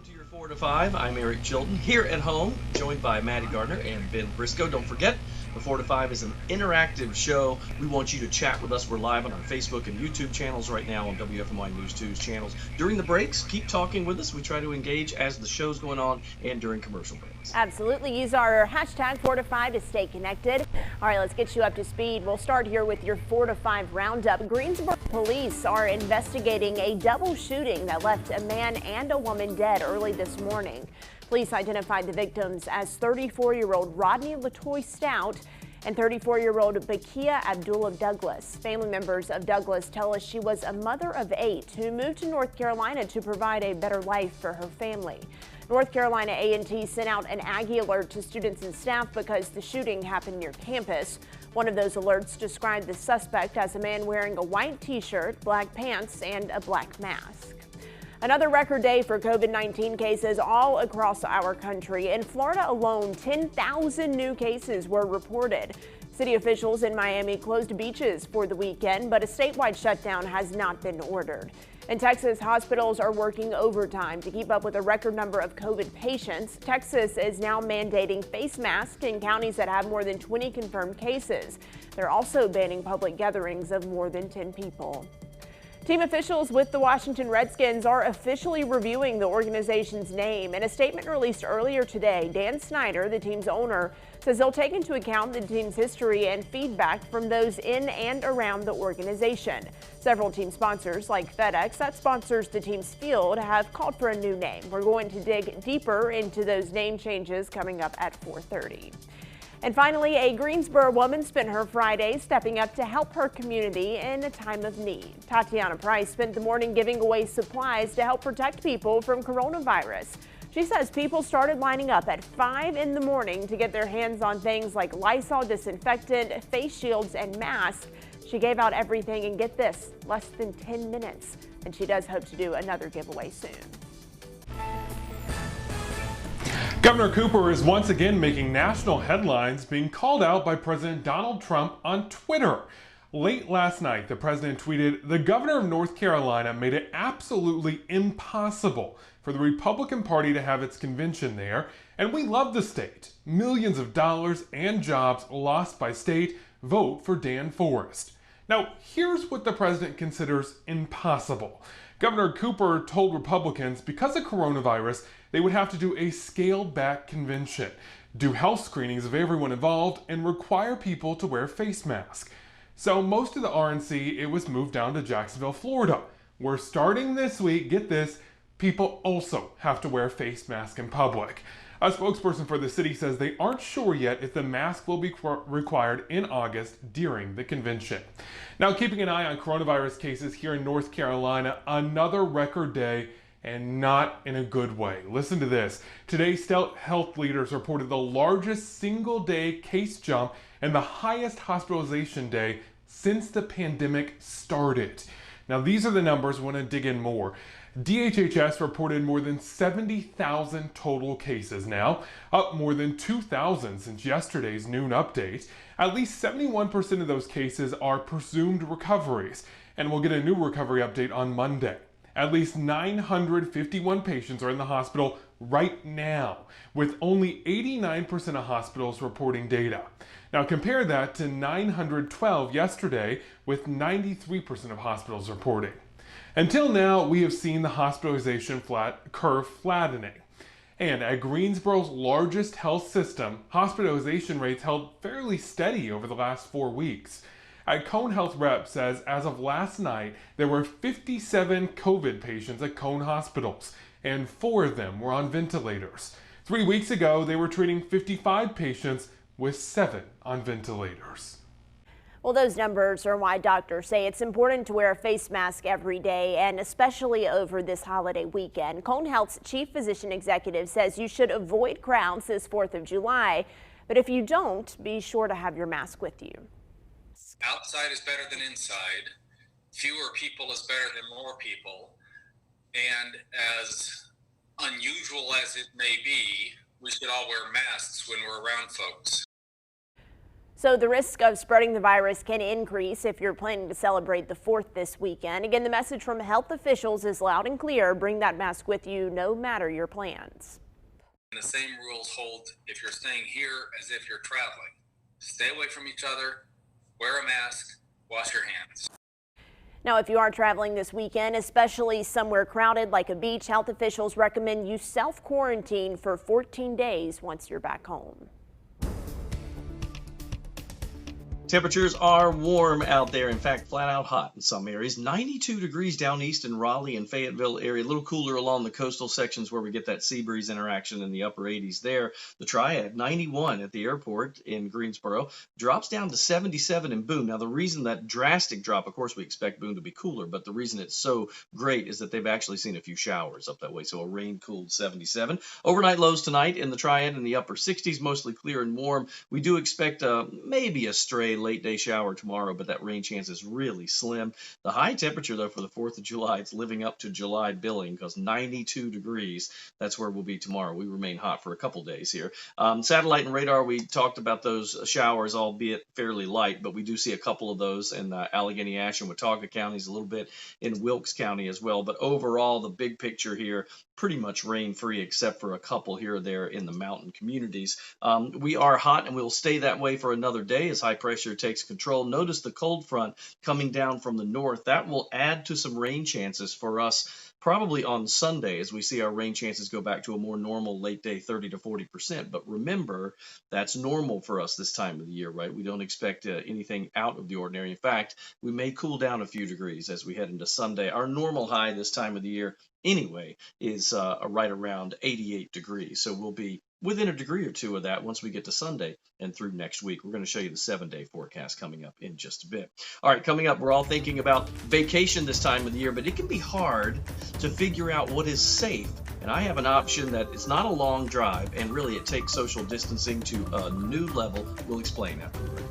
To your 4 to 5, I'm Eric Chilton, here at home, joined by Maddie Gardner and Ben Briscoe. Don't forget, the 4 to 5 is an interactive show. We want you to chat with us. We're live on our Facebook and YouTube channels right now on WFMY News 2's channels. During the breaks, keep talking with us. We try to engage as the show's going on and during commercial breaks. Absolutely. Use our hashtag 4 to 5 to stay connected. All right, let's get you up to speed. We'll start here with your 4 to 5 roundup. Greensboro police are investigating a double shooting that left a man and a woman dead early this morning. Police identified the victims as 34-year-old Rodney Latoy Stout and 34-year-old Bakia Abdullah Douglas. Family members of Douglas tell us she was a mother of 8 who moved to North Carolina to provide a better life for her family. North Carolina A&T sent out an Aggie alert to students and staff because the shooting happened near campus. One of those alerts described the suspect as a man wearing a white t-shirt, black pants, and a black mask. Another record day for COVID-19 cases all across our country. In Florida alone, 10,000 new cases were reported. City officials in Miami closed beaches for the weekend, but a statewide shutdown has not been ordered. In Texas, hospitals are working overtime to keep up with a record number of COVID patients. Texas is now mandating face masks in counties that have more than 20 confirmed cases. They're also banning public gatherings of more than 10 people. Team officials with the Washington Redskins are officially reviewing the organization's name. In a statement released earlier today, Dan Snyder, the team's owner, says they'll take into account the team's history and feedback from those in and around the organization. Several team sponsors, like FedEx, that sponsors the team's field, have called for a new name. We're going to dig deeper into those name changes coming up at 4:30. And finally, a Greensboro woman spent her Friday stepping up to help her community in a time of need. Tatiana Price spent the morning giving away supplies to help protect people from coronavirus. She says people started lining up at 5 in the morning to get their hands on things like Lysol disinfectant, face shields, and masks. She gave out everything in, get this, less than 10 minutes. And she does hope to do another giveaway soon. Governor Cooper is once again making national headlines, being called out by President Donald Trump on Twitter. Late last night, the president tweeted, "The governor of North Carolina made it absolutely impossible for the Republican Party to have its convention there, and we love the state. Millions of dollars and jobs lost by state. Vote for Dan Forest." Now, here's what the president considers impossible. Governor Cooper told Republicans because of coronavirus, they would have to do a scaled-back convention, do health screenings of everyone involved, and require people to wear face masks. So most of the RNC, it was moved down to Jacksonville, Florida, where starting this week, get this, people also have to wear face masks in public. A spokesperson for the city says they aren't sure yet if the mask will be required in August during the convention. Now, keeping an eye on coronavirus cases here in North Carolina, another record day, and not in a good way. Listen to this. Today, state health leaders reported the largest single-day case jump and the highest hospitalization day since the pandemic started. Now, these are the numbers. We want to dig in more. DHHS reported more than 70,000 total cases now, up more than 2,000 since yesterday's noon update. At least 71% of those cases are presumed recoveries, and we'll get a new recovery update on Monday. At least 951 patients are in the hospital right now, with only 89% of hospitals reporting data. Now compare that to 912 yesterday, with 93% of hospitals reporting. Until now, we have seen the hospitalization curve flattening. And at Greensboro's largest health system, hospitalization rates held fairly steady over the last 4 weeks. At Cone Health Rep says as of last night, there were 57 COVID patients at Cone hospitals, and 4 of them were on ventilators. 3 weeks ago, they were treating 55 patients with 7 on ventilators. Well, those numbers are why doctors say it's important to wear a face mask every day, and especially over this holiday weekend. Cone Health's chief physician executive says you should avoid crowds this 4th of July, but if you don't, be sure to have your mask with you. Outside is better than inside. Fewer people is better than more people. And as unusual as it may be, we should all wear masks when we're around folks. So the risk of spreading the virus can increase if you're planning to celebrate the 4th this weekend. Again, the message from health officials is loud and clear. Bring that mask with you no matter your plans. And the same rules hold if you're staying here as if you're traveling. Stay away from each other, wear a mask, wash your hands. Now, if you are traveling this weekend, especially somewhere crowded like a beach, health officials recommend you self-quarantine for 14 days once you're back home. Temperatures are warm out there. In fact, flat out hot in some areas. 92 degrees down east in Raleigh and Fayetteville area. A little cooler along the coastal sections where we get that sea breeze interaction in the upper 80s there. The Triad, 91 at the airport in Greensboro. Drops down to 77 in Boone. Now, the reason that drastic drop, of course, we expect Boone to be cooler, but the reason it's so great is that they've actually seen a few showers up that way. So a rain-cooled 77. Overnight lows tonight in the Triad in the upper 60s, mostly clear and warm. We do expect maybe a stray late day shower tomorrow, but that rain chance is really slim. The high temperature, though, for the 4th of July, it's living up to July billing because 92 degrees. That's where we'll be tomorrow. We remain hot for a couple days here. Satellite and radar, we talked about those showers, albeit fairly light, but we do see a couple of those in Allegheny, Ashe, and Watauga counties, a little bit in Wilkes County as well. But overall, the big picture here, pretty much rain-free except for a couple here or there in the mountain communities. We are hot and we'll stay that way for another day as high pressure takes control. Notice the cold front coming down from the north. That will add to some rain chances for us probably on Sunday as we see our rain chances go back to a more normal late day 30 to 40%. But remember, that's normal for us this time of the year, right? We don't expect anything out of the ordinary. In fact, we may cool down a few degrees as we head into Sunday. Our normal high this time of the year anyway is right around 88 degrees. So we'll be within a degree or two of that once we get to Sunday and through next week. We're going to show you the 7-day forecast coming up in just a bit. All right, coming up, we're all thinking about vacation this time of the year, but it can be hard to figure out what is safe. And I have an option that it's not a long drive, and really it takes social distancing to a new level. We'll explain after the break.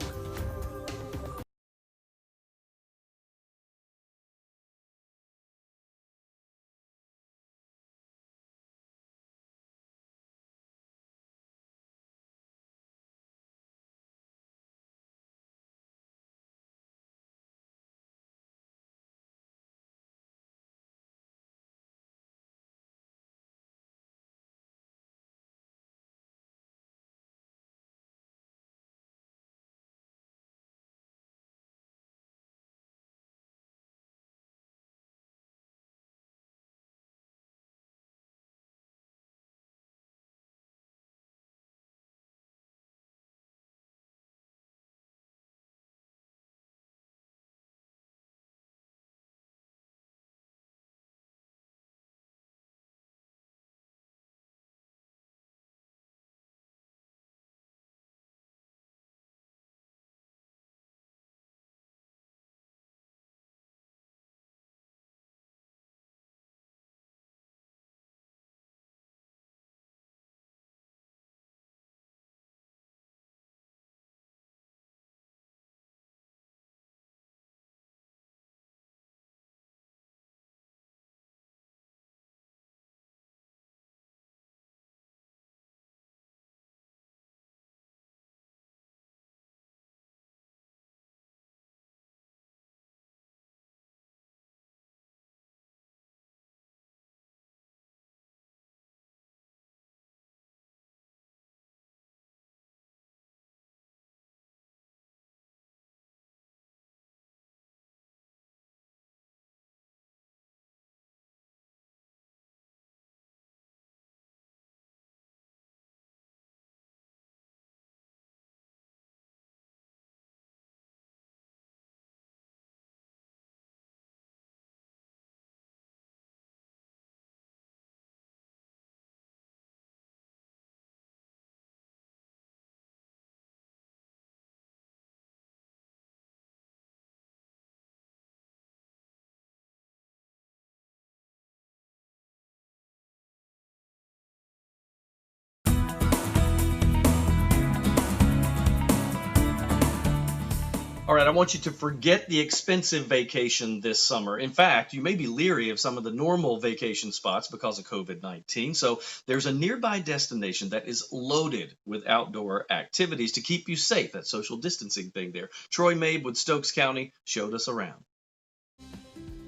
All right, I want you to forget the expensive vacation this summer. In fact, you may be leery of some of the normal vacation spots because of COVID-19. So there's a nearby destination that is loaded with outdoor activities to keep you safe. That social distancing thing there. Troy Mabe with Stokes County showed us around.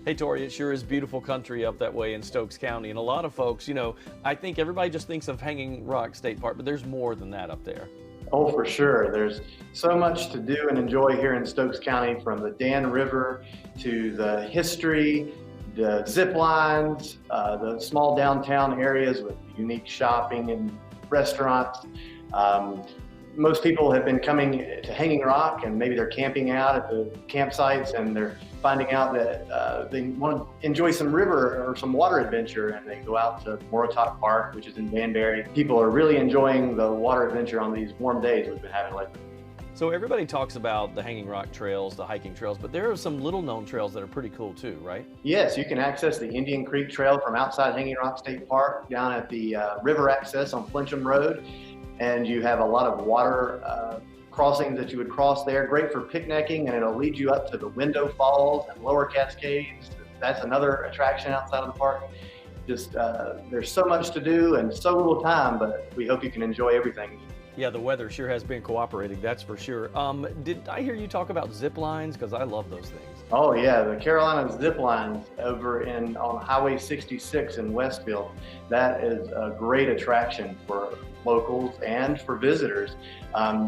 Hey, Tori, it sure is beautiful country up that way in Stokes County. And a lot of folks, I think everybody just thinks of Hanging Rock State Park, but there's more than that up there. Oh, for sure. There's so much to do and enjoy here in Stokes County, from the Dan River to the history, the zip lines, the small downtown areas with unique shopping and restaurants. Most people have been coming to Hanging Rock, and maybe they're camping out at the campsites, and they're finding out that they want to enjoy some river or some water adventure, and they go out to Morotoc Park, which is in Mayberry. People are really enjoying the water adventure on these warm days we've been having lately. So everybody talks about the Hanging Rock trails, the hiking trails, but there are some little known trails that are pretty cool too, right? Yes, you can access the Indian Creek Trail from outside Hanging Rock State Park down at the river access on Flincham Road. And you have a lot of water crossings that you would cross there. Great for picnicking, and it'll lead you up to the Window Falls and Lower Cascades. That's another attraction outside of the park. Just there's so much to do and so little time, but we hope you can enjoy everything. Yeah, the weather sure has been cooperating, that's for sure. Did I hear you talk about zip lines? Because I love those things. Oh yeah, the Carolina zip lines over on Highway 66 in Westfield. That is a great attraction for locals and for visitors.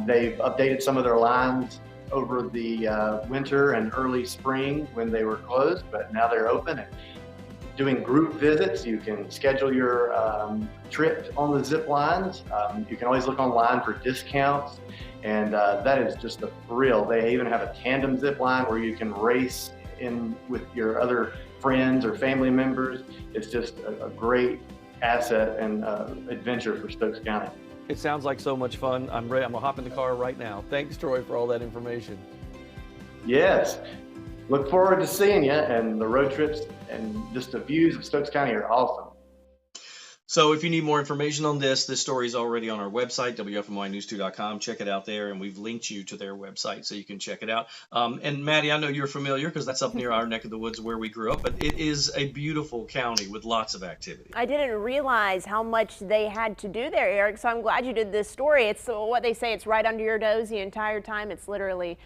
They've updated some of their lines over the winter and early spring when they were closed, but now they're open. And doing group visits, you can schedule your trip on the zip lines. You can always look online for discounts, and that is just a thrill. They even have a tandem zip line where you can race in with your other friends or family members. It's just a great asset and adventure for Stokes County. It sounds like so much fun. I'm ready. I'm gonna hop in the car right now. Thanks, Troy, for all that information. Yes. Look forward to seeing you, and the road trips and just the views of Stokes County are awesome. So if you need more information on this story is already on our website, WFMYnews2.com. Check it out there, and we've linked you to their website so you can check it out. And Maddie, I know you're familiar because that's up near our neck of the woods where we grew up, but it is a beautiful county with lots of activity. I didn't realize how much they had to do there, Eric, so I'm glad you did this story. It's what they say, it's right under your nose the entire time. It's literally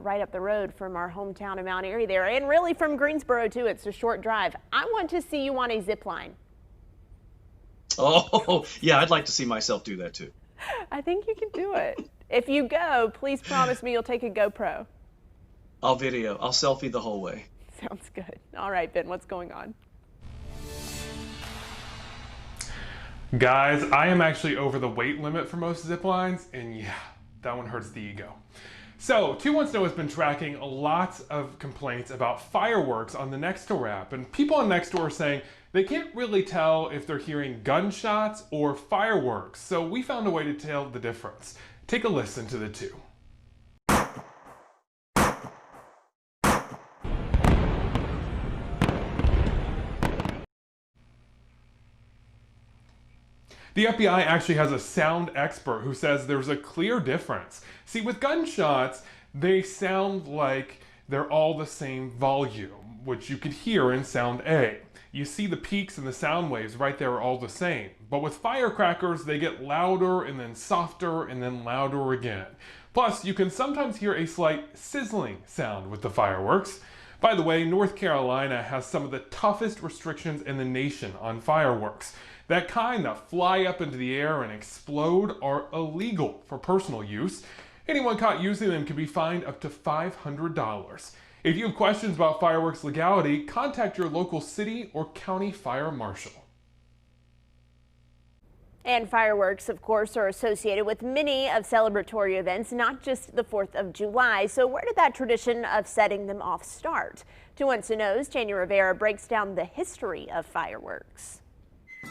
right up the road from our hometown of Mount Airy there, and really from Greensboro too. It's a short drive. I want to see you on a zip line. Oh, yeah, I'd like to see myself do that too. I think you can do it. If you go, please promise me you'll take a GoPro. I'll video. I'll selfie the whole way. Sounds good. All right, Ben, what's going on? Guys, I am actually over the weight limit for most zip lines, and yeah, that one hurts the ego. So, 210 has been tracking lots of complaints about fireworks on the Nextdoor app, and people on Nextdoor are saying they can't really tell if they're hearing gunshots or fireworks, so we found a way to tell the difference. Take a listen to the two. The FBI actually has a sound expert who says there's a clear difference. See, with gunshots, they sound like they're all the same volume, which you could hear in sound A. You see the peaks and the sound waves right there are all the same. But with firecrackers, they get louder and then softer and then louder again. Plus, you can sometimes hear a slight sizzling sound with the fireworks. By the way, North Carolina has some of the toughest restrictions in the nation on fireworks. That kind that fly up into the air and explode are illegal for personal use. Anyone caught using them can be fined up to $500. If you have questions about fireworks legality, contact your local city or county fire marshal. And fireworks, of course, are associated with many of celebratory events, not just the 4th of July. So where did that tradition of setting them off start? 212 Knows, Tanya Rivera breaks down the history of fireworks.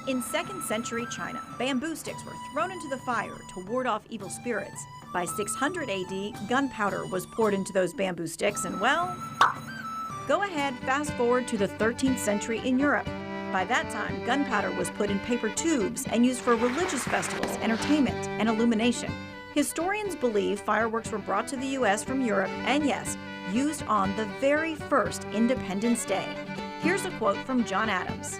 In 2nd century China, bamboo sticks were thrown into the fire to ward off evil spirits. By 600 AD, gunpowder was poured into those bamboo sticks and, well, go ahead, fast forward to the 13th century in Europe. By that time, gunpowder was put in paper tubes and used for religious festivals, entertainment, and illumination. Historians believe fireworks were brought to the U.S. from Europe and, yes, used on the very first Independence Day. Here's a quote from John Adams.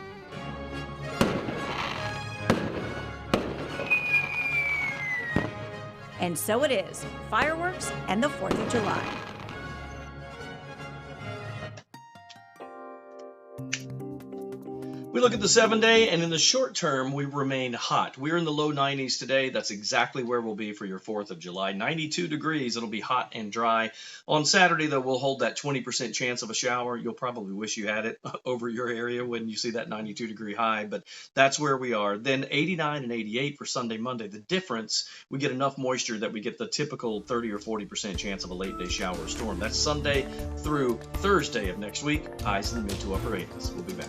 And so it is, fireworks and the 4th of July. We look at the 7-day, and in the short term, we remain hot. We're in the low 90s today. That's exactly where we'll be for your 4th of July. 92 degrees. It'll be hot and dry. On Saturday, though, we'll hold that 20% chance of a shower. You'll probably wish you had it over your area when you see that 92-degree high, but that's where we are. Then 89 and 88 for Sunday, Monday. The difference, we get enough moisture that we get the typical 30 or 40% chance of a late-day shower or storm. That's Sunday through Thursday of next week. Highs in the mid to upper 80s. We'll be back.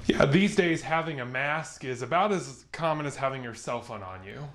Yeah, these days having a mask is about as common as having your cell phone on you.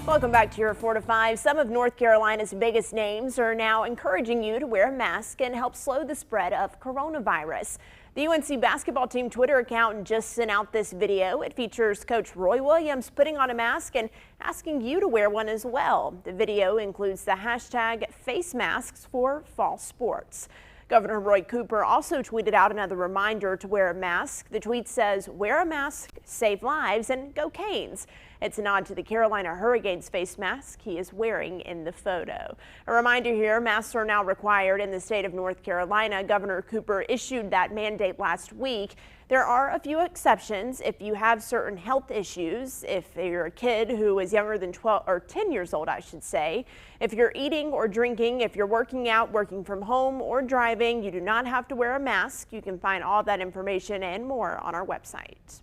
Welcome back to your 4 to 5. Some of North Carolina's biggest names are now encouraging you to wear a mask and help slow the spread of coronavirus. The UNC basketball team Twitter account just sent out this video. It features Coach Roy Williams putting on a mask and asking you to wear one as well. The video includes the hashtag face masks for fall sports. Governor Roy Cooper also tweeted out another reminder to wear a mask. The tweet says, "Wear a mask, save lives, and go Canes." It's a nod to the Carolina Hurricanes face mask he is wearing in the photo. A reminder here, masks are now required in the state of North Carolina. Governor Cooper issued that mandate last week. There are a few exceptions if you have certain health issues, if you're a kid who is younger than 12 or 10 years old, I should say. If you're eating or drinking, if you're working out, working from home, or driving, you do not have to wear a mask. You can find all that information and more on our website.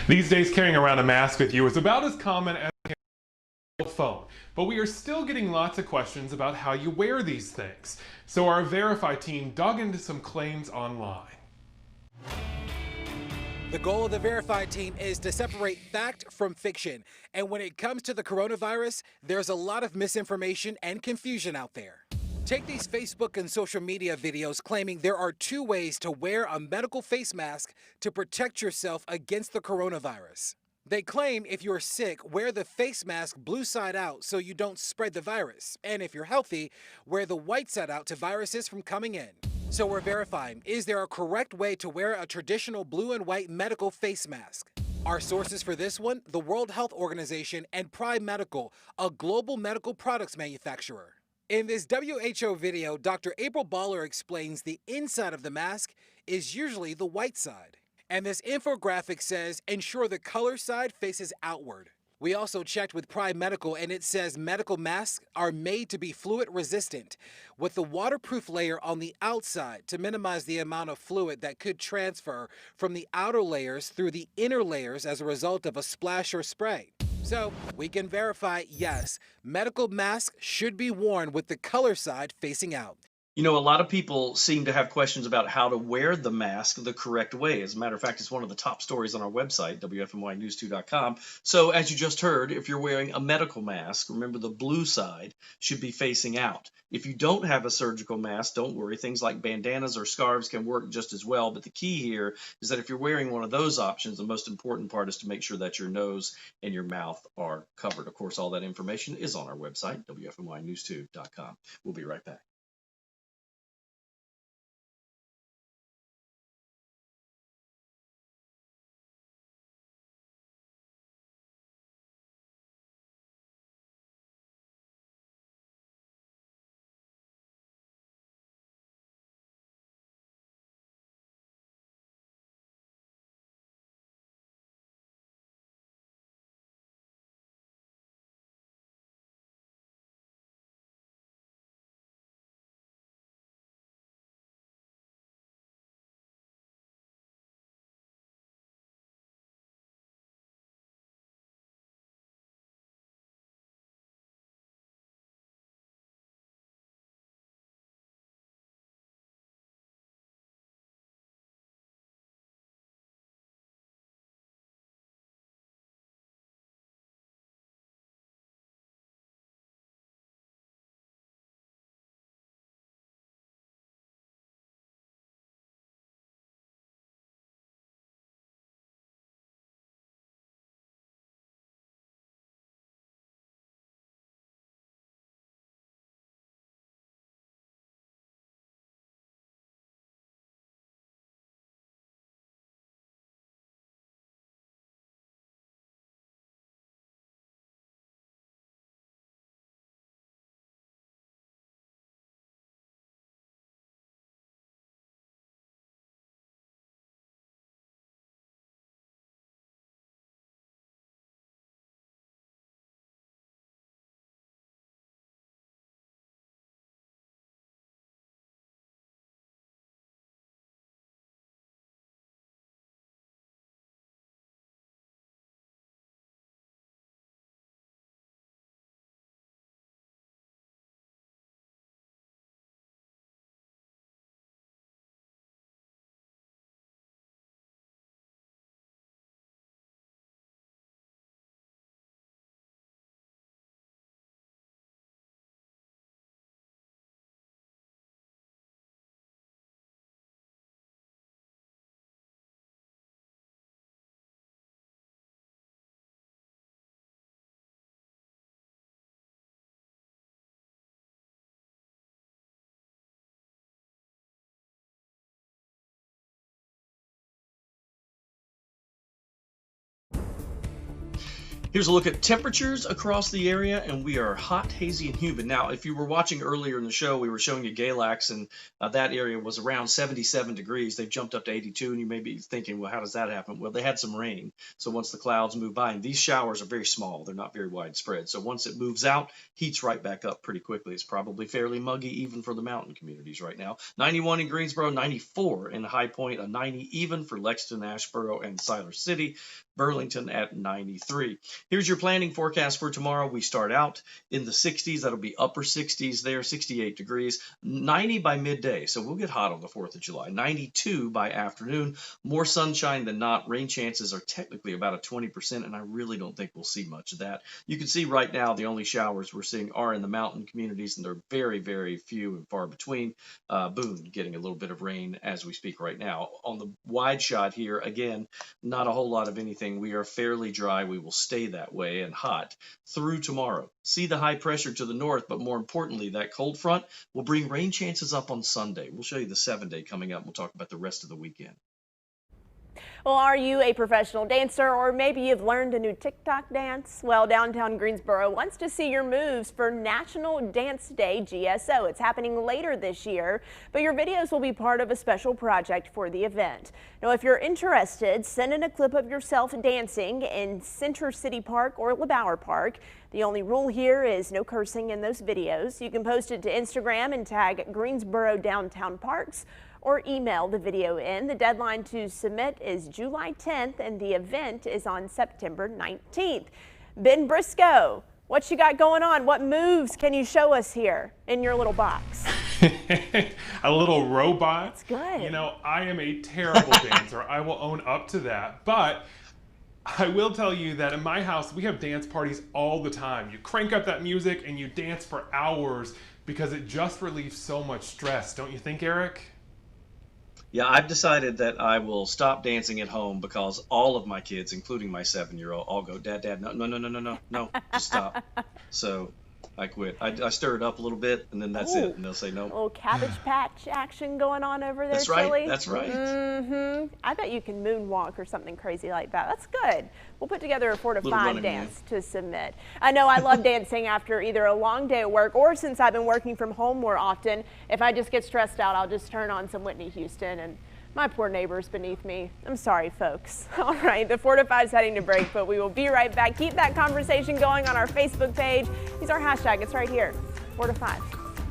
These days, carrying around a mask with you is about as common as carrying a phone. But we are still getting lots of questions about how you wear these things. So our Verify team dug into some claims online. The goal of the Verify team is to separate fact from fiction. And when it comes to the coronavirus, there's a lot of misinformation and confusion out there. Take these Facebook and social media videos claiming there are 2 ways to wear a medical face mask to protect yourself against the coronavirus. They claim if you're sick, wear the face mask blue side out so you don't spread the virus. And if you're healthy, wear the white side out to viruses from coming in. So we're verifying, is there a correct way to wear a traditional blue and white medical face mask? Our sources for this one, the World Health Organization and Prime Medical, a global medical products manufacturer. In this WHO video, Dr. April Baller explains the inside of the mask is usually the white side. And this infographic says, ensure the color side faces outward. We also checked with Prime Medical and it says medical masks are made to be fluid resistant with the waterproof layer on the outside to minimize the amount of fluid that could transfer from the outer layers through the inner layers as a result of a splash or spray. So we can verify, yes, medical masks should be worn with the color side facing out. You know, a lot of people seem to have questions about how to wear the mask the correct way. As a matter of fact, it's one of the top stories on our website, WFMYnews2.com. So as you just heard, if you're wearing a medical mask, remember the blue side should be facing out. If you don't have a surgical mask, don't worry. Things like bandanas or scarves can work just as well. But the key here is that if you're wearing one of those options, the most important part is to make sure that your nose and your mouth are covered. Of course, all that information is on our website, WFMYnews2.com. We'll be right back. Here's a look at temperatures across the area, and we are hot, hazy, and humid. Now, if you were watching earlier in the show, we were showing you Galax, and that area was around 77 degrees. They've jumped up to 82, and you may be thinking, well, how does that happen? Well, they had some rain. So once the clouds move by, and these showers are very small, they're not very widespread. So once it moves out, heats right back up pretty quickly. It's probably fairly muggy even for the mountain communities right now. 91 in Greensboro, 94 in High Point, a 90 even for Lexington, Asheboro, and Siler City. Burlington at 93. Here's your planning forecast for tomorrow. We start out in the 60s. That'll be upper 60s there, 68 degrees, 90 by midday. So we'll get hot on the 4th of July, 92 by afternoon. More sunshine than not. Rain chances are technically about a 20%, and I really don't think we'll see much of that. You can see right now the only showers we're seeing are in the mountain communities, and they're very, very few and far between. Boone getting a little bit of rain as we speak right now. On the wide shot here, again, not a whole lot of anything. We are fairly dry. We will stay that that way and hot through tomorrow. See the high pressure to the north, but more importantly, that cold front will bring rain chances up on Sunday. We'll show you the 7-day coming up. We'll talk about the rest of the weekend. Well, are you a professional dancer, or maybe you've learned a new TikTok dance? Well, downtown Greensboro wants to see your moves for National Dance Day GSO. It's happening later this year, but your videos will be part of a special project for the event. Now, if you're interested, send in a clip of yourself dancing in Center City Park or LeBauer Park. The only rule here is no cursing in those videos. You can post it to Instagram and tag Greensboro Downtown Parks, or email the video in. The deadline to submit is July 10th, and the event is on September 19th. Ben Briscoe, what you got going on? What moves can you show us here in your little box? A little robot. That's good. You know, I am a terrible dancer. I will own up to that. But I will tell you that in my house, we have dance parties all the time. You crank up that music and you dance for hours because it just relieves so much stress. Don't you think, Eric? Yeah, I've decided that I will stop dancing at home because all of my kids, including my 7-year-old, all go, Dad, no, just stop. So I quit. I stir it up a little bit, and then that's it. And they'll say no. A little Cabbage Patch action going on over there, That's right. Chili. That's right. I bet you can moonwalk or something crazy like that. That's good. We'll put together a 4 to 5 dance to submit. I know I love dancing after either a long day at work or since I've been working from home more often. If I just get stressed out, I'll just turn on some Whitney Houston, and my poor neighbors beneath me. I'm sorry, folks. All right, the 4 to 5 is heading to break, but we will be right back. Keep that conversation going on our Facebook page. Use our hashtag. It's right here, 4 to 5.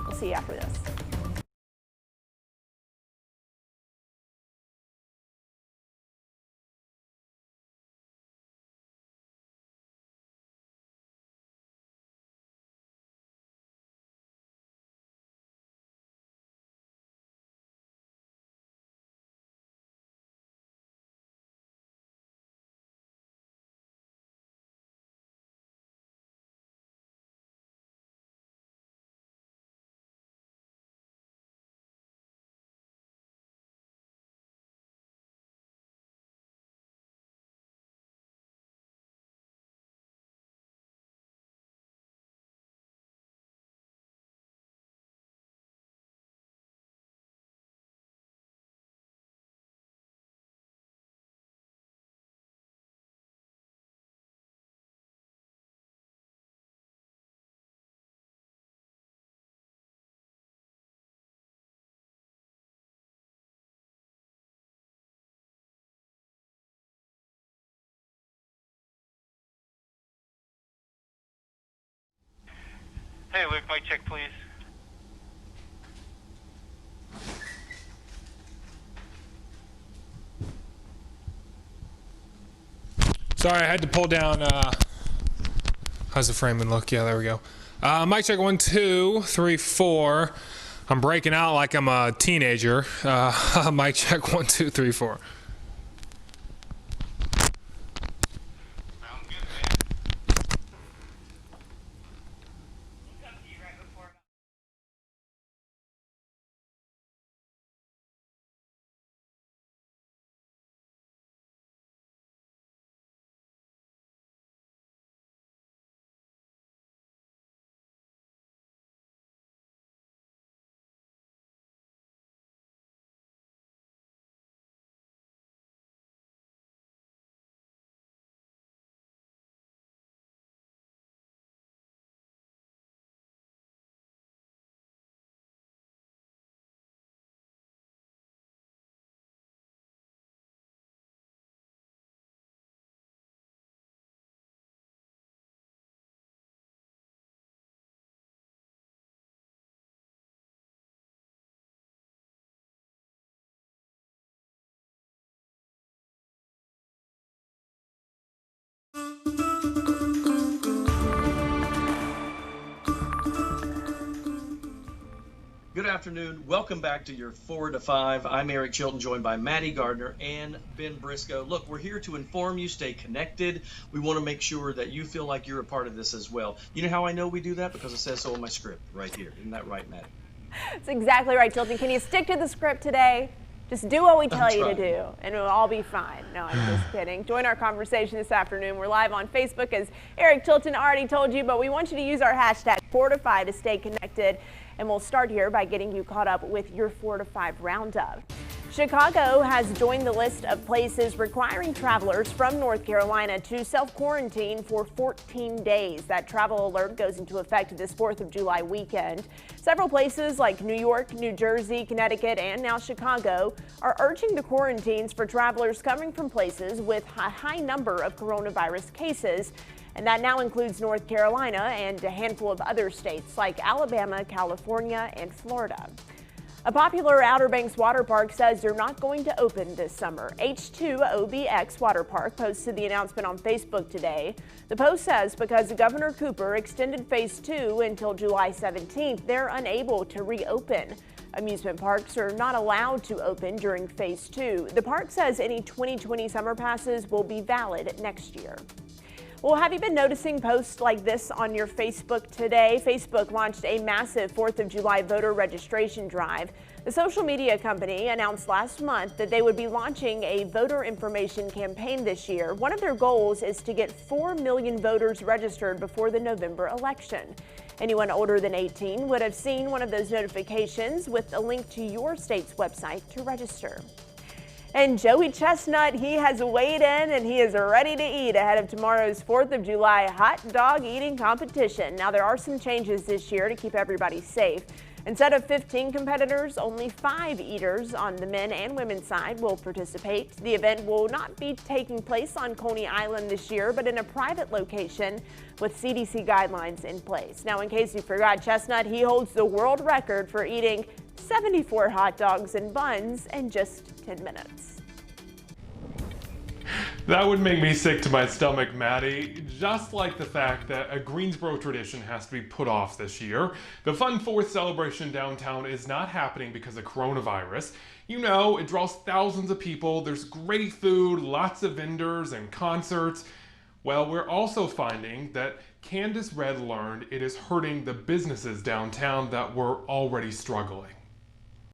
We'll see you after this. Hey, Luke, mic check, please. Sorry, I had to pull down, how's the framing look? Yeah, there we go. Mic check 1, 2, 3, 4. I'm breaking out like I'm a teenager. Mic check 1, 2, 3, 4. Good afternoon. Welcome back to your 4 to 5. I'm Eric Chilton, joined by Maddie Gardner and Ben Briscoe. Look, we're here to inform you, stay connected. We want to make sure that you feel like you're a part of this as well. You know how I know we do that? Because it says so in my script right here. Isn't that right, Maddie? That's exactly right, Chilton. Can you stick to the script today? Just do what we tell you to do, and it'll all be fine. No, I'm just kidding. Join our conversation this afternoon. We're live on Facebook, as Eric Chilton already told you, but we want you to use our hashtag Fortify to stay connected. And we'll start here by getting you caught up with your 4 to 5 roundup. Chicago has joined the list of places requiring travelers from North Carolina to self-quarantine for 14 days. That travel alert goes into effect this 4th of July weekend. Several places like New York, New Jersey, Connecticut, and now Chicago are urging the quarantines for travelers coming from places with a high number of coronavirus cases. And that now includes North Carolina and a handful of other states like Alabama, California, and Florida. A popular Outer Banks water park says they're not going to open this summer. H2OBX Water Park posted the announcement on Facebook today. The post says because Governor Cooper extended Phase 2 until July 17th, they're unable to reopen. Amusement parks are not allowed to open during Phase 2. The park says any 2020 summer passes will be valid next year. Well, have you been noticing posts like this on your Facebook today? Facebook launched a massive 4th of July voter registration drive. The social media company announced last month that they would be launching a voter information campaign this year. One of their goals is to get 4 million voters registered before the November election. Anyone older than 18 would have seen one of those notifications with a link to your state's website to register. And Joey Chestnut, he has weighed in and he is ready to eat ahead of tomorrow's 4th of July hot dog eating competition. Now, there are some changes this year to keep everybody safe. Instead of 15 competitors, only 5 eaters on the men and women's side will participate. The event will not be taking place on Coney Island this year, but in a private location with CDC guidelines in place. Now, in case you forgot, Chestnut, he holds the world record for eating 74 hot dogs and buns in just 10 minutes. That would make me sick to my stomach, Maddie. Just like the fact that a Greensboro tradition has to be put off this year. The Fun 4th celebration downtown is not happening because of coronavirus. You know, it draws thousands of people, there's great food, lots of vendors and concerts. Well, we're also finding that Candace Red learned it is hurting the businesses downtown that were already struggling.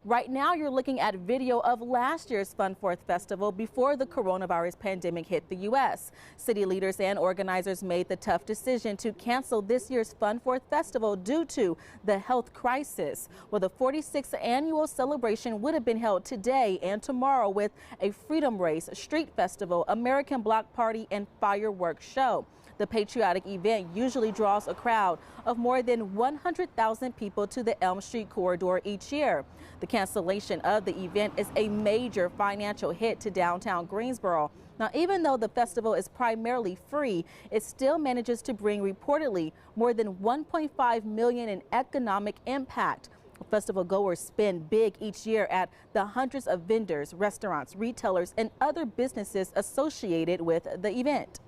Right now, you're looking at video of last year's Fun 4th Festival before the coronavirus pandemic hit the U.S. City leaders and organizers made the tough decision to cancel this year's Fun 4th Festival due to the health crisis. Well, the 46th annual celebration would have been held today and tomorrow with a freedom race, street festival, American block party, and fireworks show. The patriotic event usually draws a crowd of more than 100,000 people to the Elm Street corridor each year. The cancellation of the event is a major financial hit to downtown Greensboro. Now, even though the festival is primarily free, it still manages to bring reportedly more than $1.5 million in economic impact. Festival goers spend big each year at the hundreds of vendors, restaurants, retailers, and other businesses associated with the event.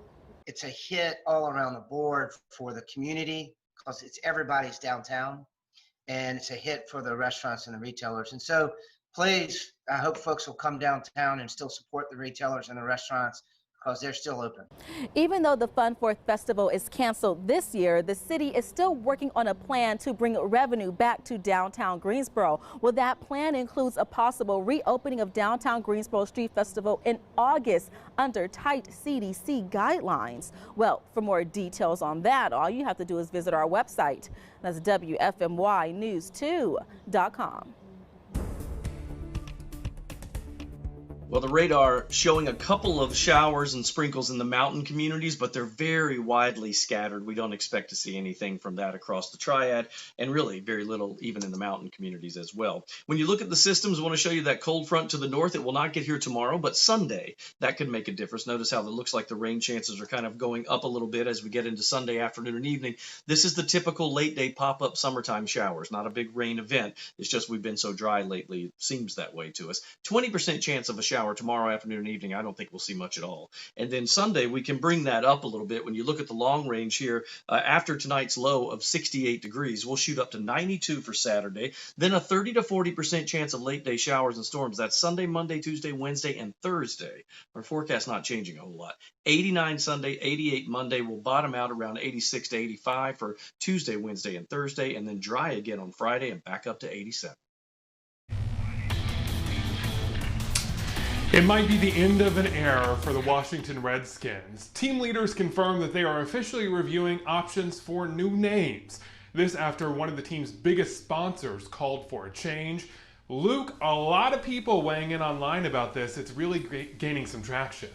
It's a hit all around the board for the community because it's everybody's downtown, and it's a hit for the restaurants and the retailers. And so please, I hope folks will come downtown and still support the retailers and the restaurants because they're still open. Even though the Fun 4th Festival is canceled this year, the city is still working on a plan to bring revenue back to downtown Greensboro. Well, that plan includes a possible reopening of downtown Greensboro Street Festival in August under tight CDC guidelines. Well, for more details on that, all you have to do is visit our website. That's WFMYnews2.com. Well, the radar showing a couple of showers and sprinkles in the mountain communities, but they're very widely scattered. We don't expect to see anything from that across the triad, and really very little even in the mountain communities as well. When you look at the systems, I want to show you that cold front to the north. It will not get here tomorrow, but Sunday, that could make a difference. Notice how it looks like the rain chances are kind of going up a little bit as we get into Sunday afternoon and evening. This is the typical late day pop-up summertime showers, not a big rain event. It's just we've been so dry lately, it seems that way to us. 20% chance of a shower tomorrow afternoon and evening. I don't think we'll see much at all. And then Sunday, we can bring that up a little bit. When you look at the long range here, after tonight's low of 68 degrees, we'll shoot up to 92 for Saturday. Then a 30 to 40% chance of late day showers and storms. That's Sunday, Monday, Tuesday, Wednesday, and Thursday. Our forecast not changing a whole lot. 89 Sunday, 88 Monday. We'll bottom out around 86 to 85 for Tuesday, Wednesday, and Thursday, and then dry again on Friday and back up to 87. It might be the end of an era for the Washington Redskins. Team leaders confirm that they are officially reviewing options for new names. This after one of the team's biggest sponsors called for a change. Luke, a lot of people weighing in online about this. It's really gaining some traction.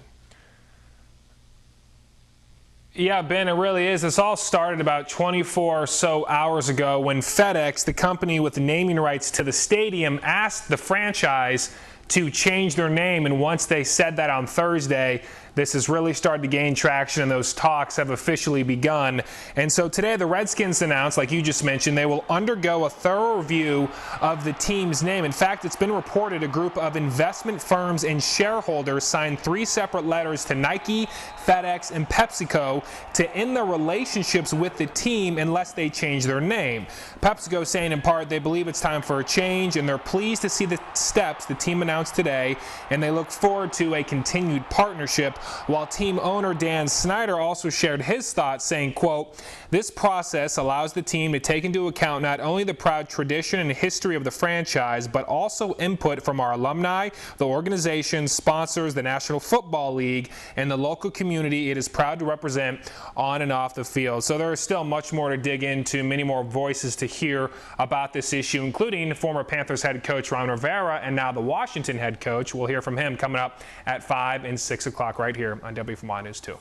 Yeah, Ben, it really is. This all started about 24 or so hours ago when FedEx, the company with the naming rights to the stadium, asked the franchise to change their name. And once they said that on Thursday, this has really started to gain traction and those talks have officially begun. And so today the Redskins announced, like you just mentioned, they will undergo a thorough review of the team's name. In fact, it's been reported a group of investment firms and shareholders signed 3 separate letters to Nike, FedEx, and PepsiCo to end their relationships with the team unless they change their name. PepsiCo saying in part they believe it's time for a change and they're pleased to see the steps the team announced today, and they look forward to a continued partnership. While team owner Dan Snyder also shared his thoughts, saying, quote, "This process allows the team to take into account not only the proud tradition and history of the franchise, but also input from our alumni, the organization, sponsors, the National Football League, and the local community it is proud to represent on and off the field." So there is still much more to dig into, many more voices to hear about this issue, including former Panthers head coach Ron Rivera and now the Washington head coach. We'll hear from him coming up at 5 and 6 o'clock right here on WFMY News 2.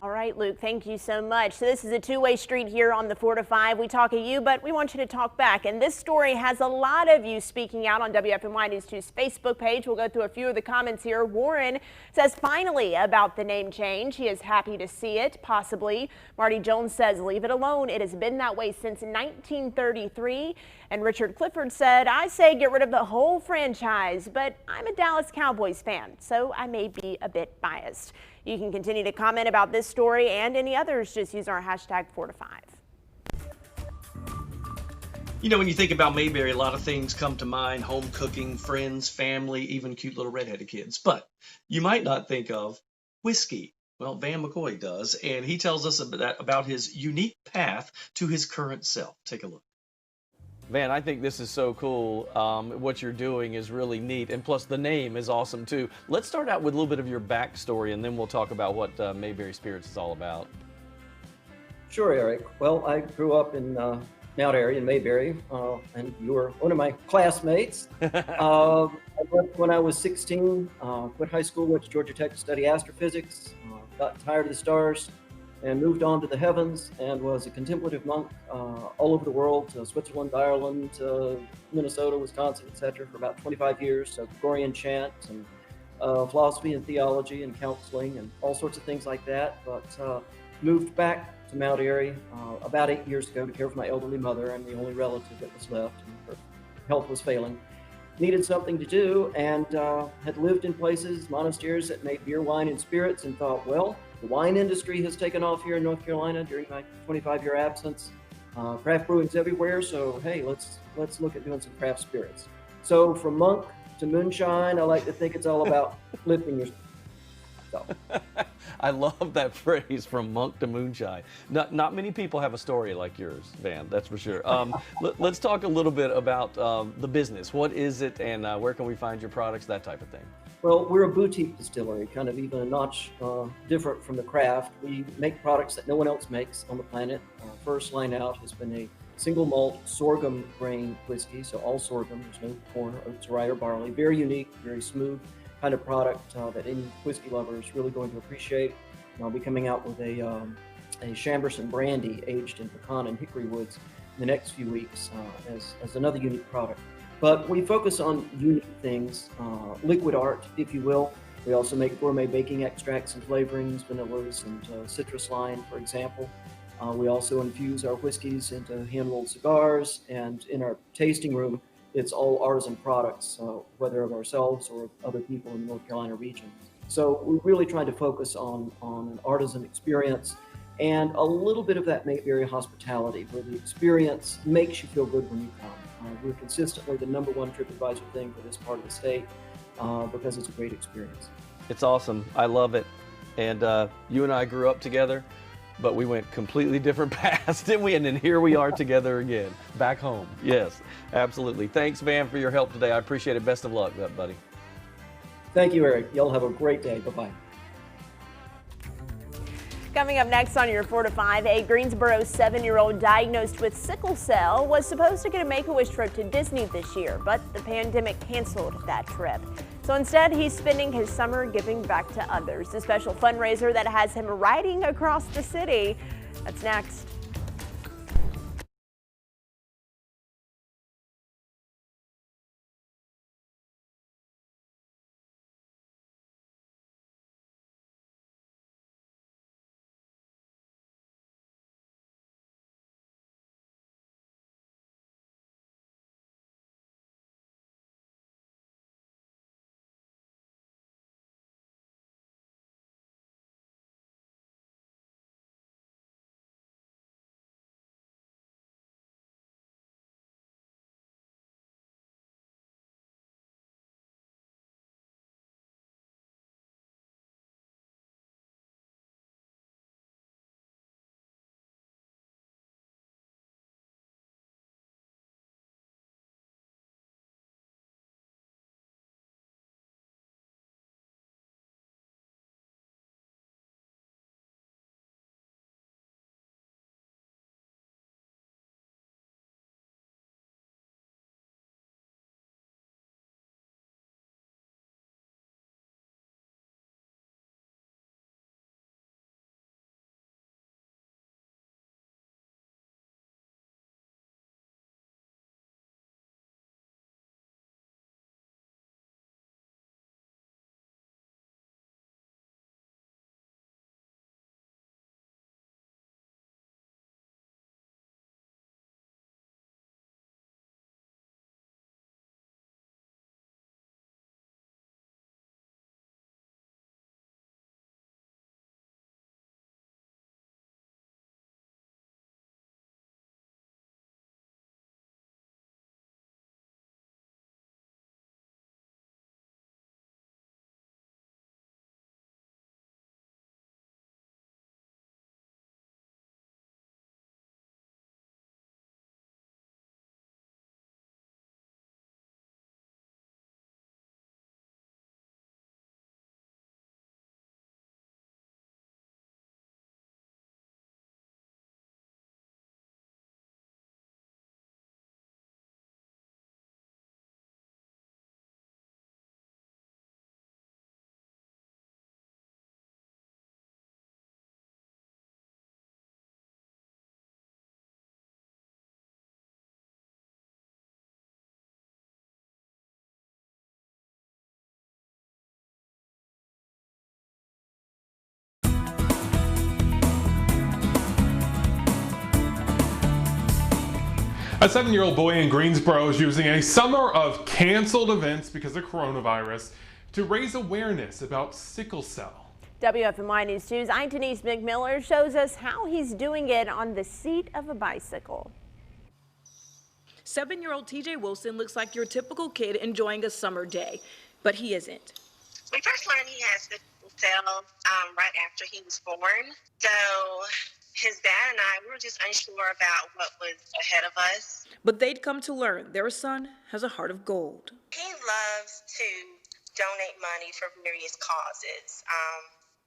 All right, Luke, thank you so much. So this is a two-way street here on the 4 to 5. We talk at you, but we want you to talk back. And this story has a lot of you speaking out on WFMY News 2's Facebook page. We'll go through a few of the comments here. Warren says finally about the name change. He is happy to see it, possibly. Marty Jones says leave it alone. It has been that way since 1933. And Richard Clifford said, I say get rid of the whole franchise, but I'm a Dallas Cowboys fan, so I may be a bit biased. You can continue to comment about this story and any others. Just use our hashtag 4 to 5. You know, when you think about Mayberry, a lot of things come to mind: home cooking, friends, family, even cute little redheaded kids. But you might not think of whiskey. Well, Van McCoy does, and he tells us about his unique path to his current self. Take a look. Man, I think this is so cool. What you're doing is really neat, and plus the name is awesome too. Let's start out with a little bit of your backstory, and then we'll talk about what Mayberry Spirits is all about. Sure, Eric. Well, I grew up in Mount Airy in Mayberry, and you were one of my classmates. I left when I was 16, quit high school, went to Georgia Tech to study astrophysics, got tired of the stars, and moved on to the heavens and was a contemplative monk all over the world, Switzerland, Ireland, Minnesota, Wisconsin, etc. for about 25 years, so Gregorian chant and philosophy and theology and counseling and all sorts of things like that. But moved back to Mount Airy about 8 years ago to care for my elderly mother. I'm the only relative that was left, and her health was failing. Needed something to do, and had lived in places, monasteries that made beer, wine, and spirits, and thought, well, the wine industry has taken off here in North Carolina during my 25-year absence. Craft brewing's everywhere, so hey, let's look at doing some craft spirits. So from monk to moonshine, I like to think it's all about lifting yourself. So. I love that phrase, from monk to moonshine. Not many people have a story like yours, Van, that's for sure. Let's talk a little bit about the business. What is it, and where can we find your products, that type of thing? Well, we're a boutique distillery, kind of even a notch different from the craft. We make products that no one else makes on the planet. Our first line out has been a single malt sorghum grain whiskey, so all sorghum, there's no corn, oats, rye, or barley. Very unique, very smooth kind of product that any whiskey lover is really going to appreciate. And I'll be coming out with a Chamberson brandy aged in pecan and hickory woods in the next few weeks as another unique product. But we focus on unique things, liquid art, if you will. We also make gourmet baking extracts and flavorings, vanillas and citrus line, for example. We also infuse our whiskeys into hand-rolled cigars, and in our tasting room, it's all artisan products, whether of ourselves or of other people in the North Carolina region. So we're really trying to focus on an artisan experience and a little bit of that Mayberry hospitality, where the experience makes you feel good when you come. We're consistently the #1 TripAdvisor thing for this part of the state because it's a great experience. It's awesome. I love it. And you and I grew up together, but we went completely different paths, didn't we? And then here we are together again, back home. Yes, absolutely. Thanks, Van, for your help today. I appreciate it. Best of luck, buddy. Thank you, Eric. Y'all have a great day. Bye-bye. Coming up next on your 4 to 5, a Greensboro 7-year-old diagnosed with sickle cell was supposed to get a Make-A-Wish trip to Disney this year, but the pandemic canceled that trip. So instead, he's spending his summer giving back to others. A special fundraiser that has him riding across the city. That's next. A 7-year-old boy in Greensboro is using a summer of canceled events because of coronavirus to raise awareness about sickle cell. WFMY News 2's I'm Denise McMiller shows us how he's doing it on the seat of a bicycle. 7-year-old TJ Wilson looks like your typical kid enjoying a summer day, but he isn't. We first learned he has sickle cell right after he was born. So his dad and I, we were just unsure about what was ahead of us. But they'd come to learn their son has a heart of gold. He loves to donate money for various causes.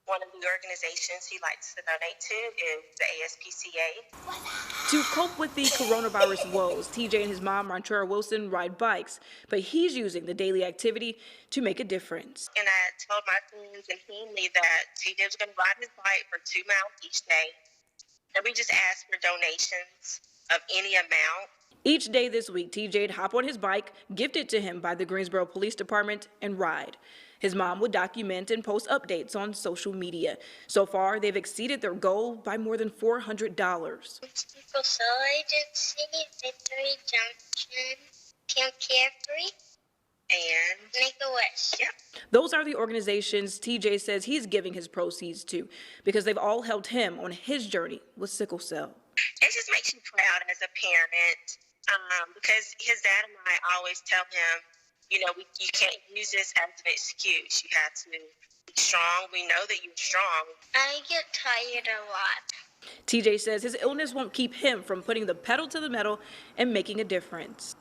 One of the organizations he likes to donate to is the ASPCA. To cope with the coronavirus woes, TJ and his mom, Rontura Wilson, ride bikes, but he's using the daily activity to make a difference. And I told my friends and family that TJ was going to ride his bike for 2 miles each day. And we just asked for donations of any amount. Each day this week, TJ'd hop on his bike, gifted to him by the Greensboro Police Department, and ride. His mom would document and post updates on social media. So far, they've exceeded their goal by more than $400. Sickle Cell Agency, Victory Junction, Camp Carefree, and Make-A-Wish. Yep. Those are the organizations TJ says he's giving his proceeds to because they've all helped him on his journey with sickle cell. It just makes you proud as a parent because his dad and I always tell him, you know, you can't use this as an excuse. You have to be strong. We know that you're strong. I get tired a lot. TJ says his illness won't keep him from putting the pedal to the metal and making a difference.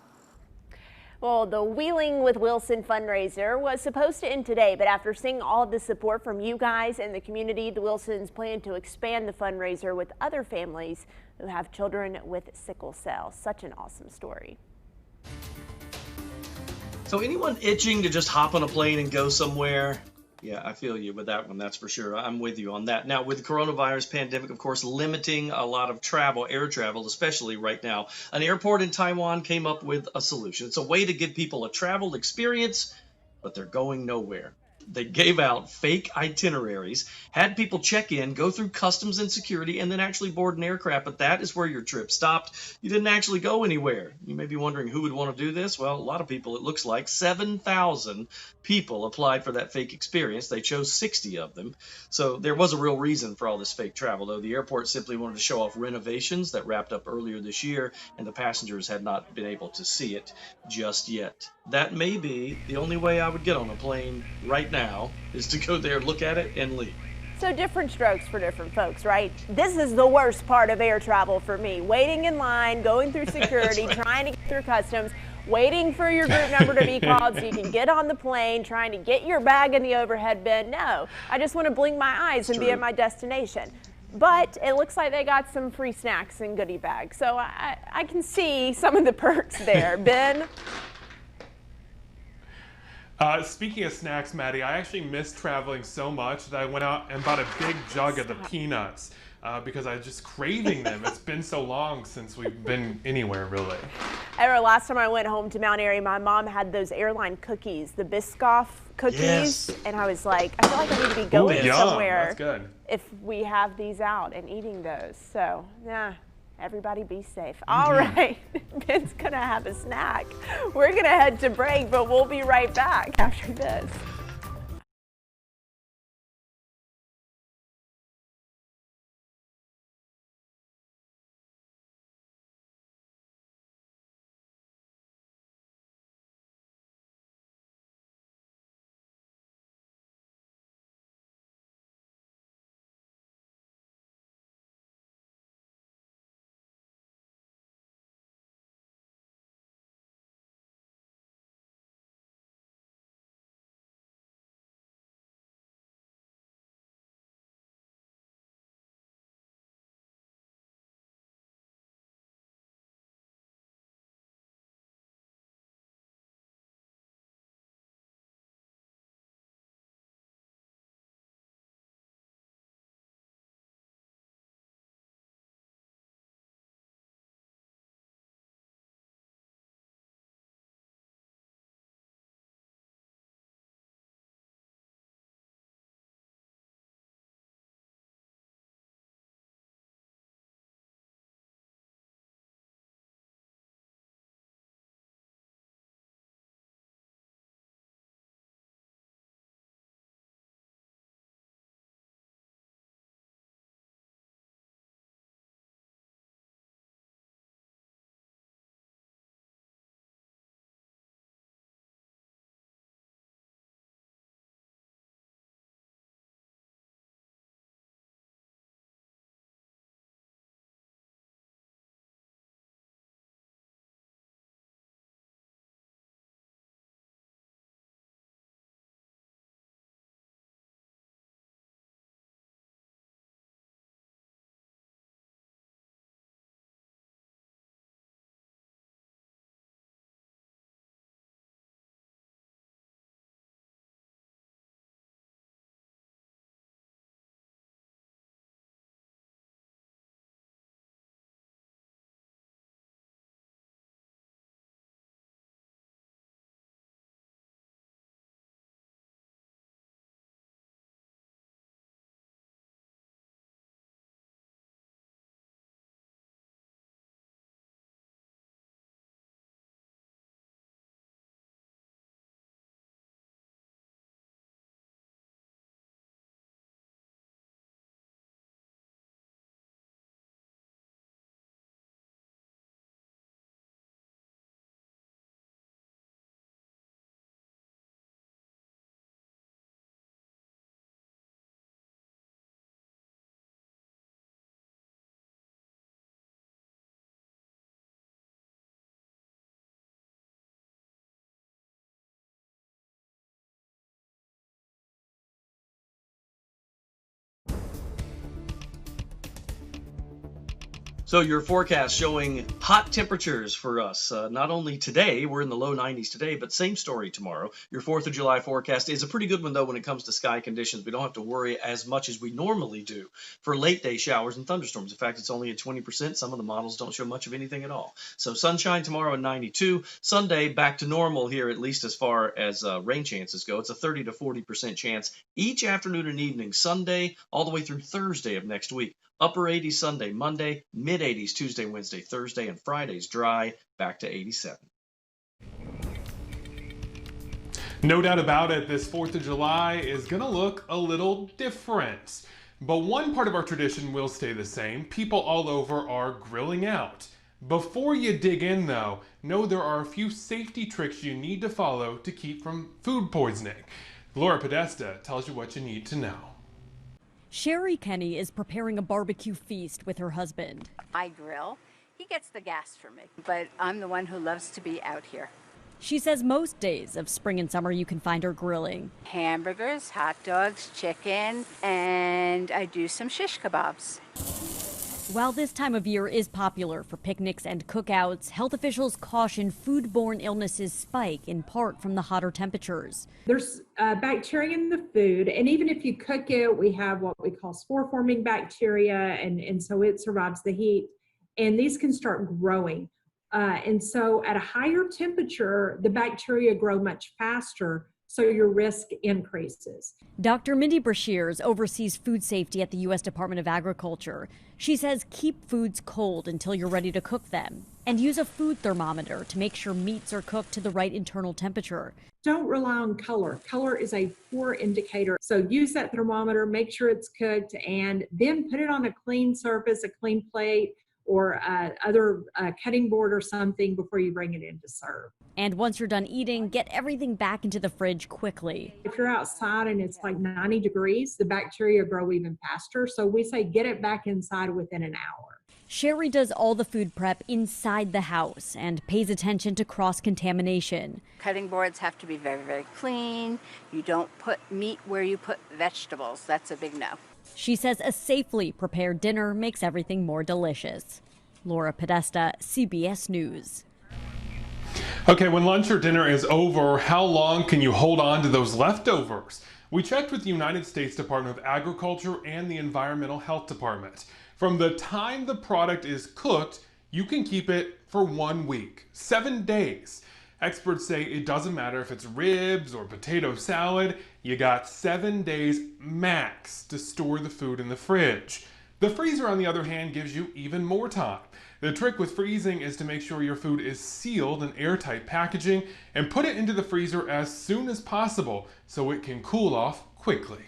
Well, the Wheeling with Wilson fundraiser was supposed to end today, but after seeing all of the support from you guys and the community, the Wilsons plan to expand the fundraiser with other families who have children with sickle cell. Such an awesome story. So anyone itching to just hop on a plane and go somewhere? Yeah, I feel you with that one, that's for sure. I'm with you on that. Now, with the coronavirus pandemic, of course, limiting a lot of travel, air travel, especially right now, an airport in Taiwan came up with a solution. It's a way to give people a travel experience, but they're going nowhere. They gave out fake itineraries, had people check in, go through customs and security, and then actually board an aircraft. But that is where your trip stopped. You didn't actually go anywhere. You may be wondering who would want to do this. Well, a lot of people, it looks like 7,000 people applied for that fake experience. They chose 60 of them. So there was a real reason for all this fake travel, though. The airport simply wanted to show off renovations that wrapped up earlier this year, and the passengers had not been able to see it just yet. That may be the only way I would get on a plane right now, is to go there, look at it, and leave. So different strokes for different folks, right? This is the worst part of air travel for me. Waiting in line, going through security, trying to get through customs, waiting for your group number to be called so you can get on the plane, trying to get your bag in the overhead bin. No, I just want to blink my eyes and be at my destination. But it looks like they got some free snacks and goodie bags. So I can see some of the perks there. Ben? Speaking of snacks, Maddie, I actually missed traveling so much that I went out and bought a big jug of the peanuts because I was just craving them. It's been so long since we've been anywhere, really. I remember last time I went home to Mount Airy, my mom had those airline cookies, the Biscoff cookies, yes. And I was like, I feel like I need to be going somewhere that's good. if we have these out and eating those. So, yeah. Everybody be safe. All right, Ben's gonna have a snack. We're gonna head to break, but we'll be right back after this. So your forecast showing hot temperatures for us. Not only today, we're in the low 90s today, but same story tomorrow. Your 4th of July forecast is a pretty good one, though, when it comes to sky conditions. We don't have to worry as much as we normally do for late day showers and thunderstorms. In fact, it's only at 20%. Some of the models don't show much of anything at all. So sunshine tomorrow at 92. Sunday, back to normal here, at least as far as rain chances go. It's a 30 to 40% chance each afternoon and evening, Sunday all the way through Thursday of next week. Upper 80s Sunday, Monday, mid 80s Tuesday, Wednesday, Thursday, and Friday's dry, back to 87. No doubt about it, this 4th of July is going to look a little different. But one part of our tradition will stay the same. People all over are grilling out. Before you dig in, though, know there are a few safety tricks you need to follow to keep from food poisoning. Laura Podesta tells you what you need to know. Sherry Kenny is preparing a barbecue feast with her husband. I grill. He gets the gas for me, but I'm the one who loves to be out here. She says most days of spring and summer you can find her grilling. Hamburgers, hot dogs, chicken, and I do some shish kebabs. While this time of year is popular for picnics and cookouts, health officials caution foodborne illnesses spike in part from the hotter temperatures. There's bacteria in the food, and even if you cook it, we have what we call spore-forming bacteria, and so it survives the heat, and these can start growing. And so at a higher temperature, the bacteria grow much faster, so your risk increases. Dr. Mindy Brashears oversees food safety at the U.S. Department of Agriculture. She says keep foods cold until you're ready to cook them, and use a food thermometer to make sure meats are cooked to the right internal temperature. Don't rely on color. Color is a poor indicator. So use that thermometer, make sure it's cooked, and then put it on a clean surface, a clean plate, or other cutting board or something before you bring it in to serve. And once you're done eating, get everything back into the fridge quickly. If you're outside and it's like 90 degrees, the bacteria grow even faster. So we say get it back inside within an hour. Sherry does all the food prep inside the house and pays attention to cross-contamination. Cutting boards have to be very, very clean. You don't put meat where you put vegetables. That's a big no. She says a safely prepared dinner makes everything more delicious. Laura Podesta, CBS News. Okay, when lunch or dinner is over, how long can you hold on to those leftovers? We checked with the United States Department of Agriculture and the Environmental Health Department. From the time the product is cooked, you can keep it for 1 week, 7 days. Experts say it doesn't matter if it's ribs or potato salad, you got 7 days max to store the food in the fridge. The freezer, on the other hand, gives you even more time. The trick with freezing is to make sure your food is sealed in airtight packaging and put it into the freezer as soon as possible so it can cool off quickly.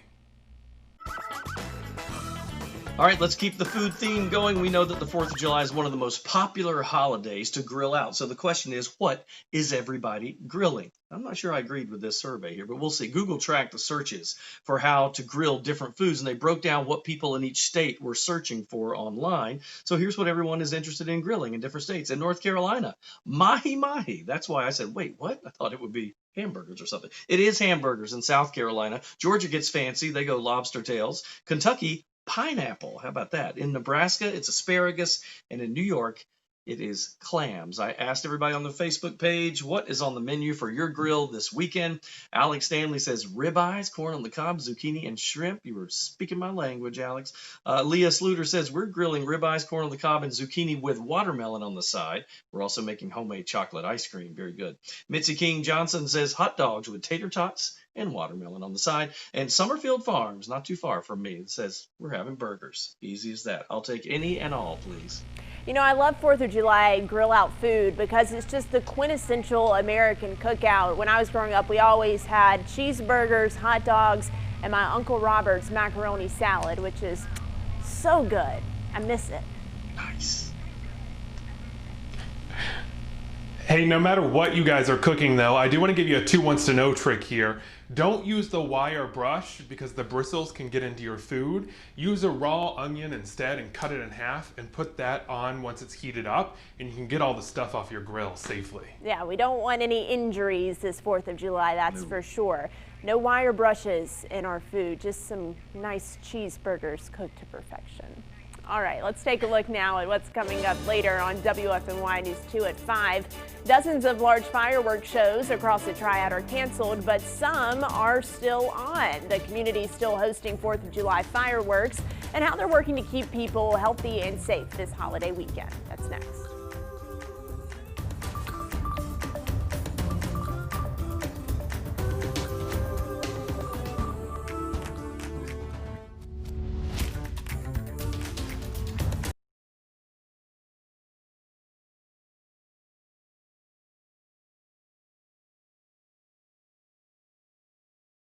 All right, let's keep the food theme going. We know that the 4th of July is one of the most popular holidays to grill out. So the question is, what is everybody grilling? I'm not sure I agreed with this survey here, but we'll see. Google tracked the searches for how to grill different foods, and they broke down what people in each state were searching for online. So here's what everyone is interested in grilling in different states. In North Carolina, mahi-mahi. That's why I said, wait, what? I thought it would be hamburgers or something. It is hamburgers in South Carolina. Georgia gets fancy. They go lobster tails. Kentucky, pineapple. How about that? In Nebraska, it's asparagus, and in New York, it is clams. I asked everybody on the Facebook page, what is on the menu for your grill this weekend? Alex Stanley says ribeyes, corn on the cob, zucchini, and shrimp. You were speaking my language, Alex. Leah Sluter says we're grilling ribeyes, corn on the cob, and zucchini with watermelon on the side. We're also making homemade chocolate ice cream. Very good. Mitzi King Johnson says hot dogs with tater tots and watermelon on the side. And Summerfield Farms, not too far from me, it says we're having burgers. Easy as that. I'll take any and all, please. You know, I love 4th of July grill out food because it's just the quintessential American cookout. When I was growing up, we always had cheeseburgers, hot dogs, and my Uncle Robert's macaroni salad, which is so good. I miss it. Nice. Hey, no matter what you guys are cooking though, I do want to give you a 2 wants to know trick here. Don't use the wire brush because the bristles can get into your food. Use a raw onion instead and cut it in half and put that on once it's heated up, and you can get all the stuff off your grill safely. Yeah, we don't want any injuries this 4th of July, that's for sure. No wire brushes in our food, just some nice cheeseburgers cooked to perfection. All right, let's take a look now at what's coming up later on WFNY News 2 at 5. Dozens of large fireworks shows across the Triad are canceled, but some are still on. The community is still hosting 4th of July fireworks and how they're working to keep people healthy and safe this holiday weekend. That's next.